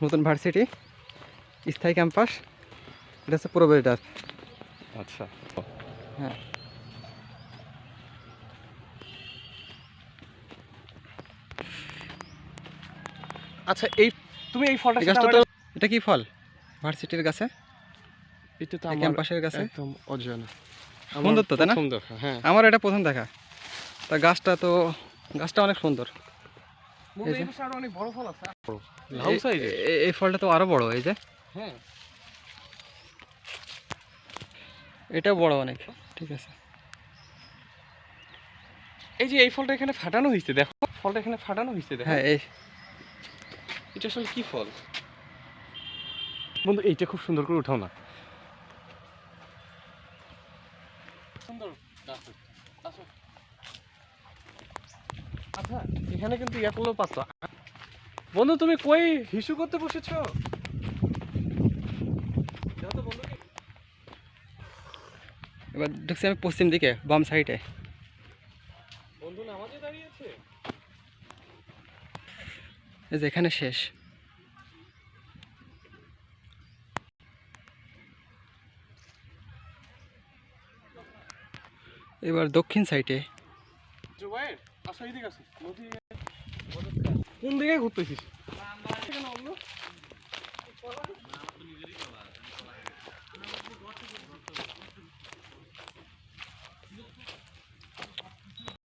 নতুন ভার্সিটি, স্থায়ী ক্যাম্পাস। এটা হচ্ছে প্রোভাইডার। আচ্ছা, হ্যাঁ, আচ্ছা এই তুমি এই ফলটা এই গাছটা তো, এটা কি ফল? ভার্সিটির গাছে, এটা তো এই আমার ক্যাম্পাসের গাছে একদম অজানা। সুন্দর তো, তাই না? প্রথম দেখা, হ্যাঁ। আমার এটা প্রথম দেখা। তা গাছটা অনেক সুন্দর। এই যে এই পাশে আরো অনেক বড় ফল আছে, লাউ সাইজের। এই ফলটা তো আরো বড়, এই যে হ্যাঁ, এটাও বড় অনেক। ঠিক আছে, এই যে এই ফলটা এখানে ফাটানো হয়েছে, দেখো ফলটা এখানে ফাটানো হয়েছে, দেখো। হ্যাঁ। এটা আসলে কি ফল বন্ধু? এইটা খুব সুন্দর করে উঠাও না। সুন্দর গাছ। আচ্ছা, এখানে কিন্তু ইয়া করলেও পারতো। বন্ধু তুমি কই হিসু করতে বসেছো? যাও তো বন্ধু। এবার ঢুকছি আমি পশ্চিম দিকে, বাম সাইডে। বন্ধু নামাজে দাঁড়িয়েছে। এই যে এখানে শেষ। এবার দক্ষিণ সাইডে। জুবাইর আসো, এদিকে আসো। নদী কোন দিকে ঘুরতেছিস?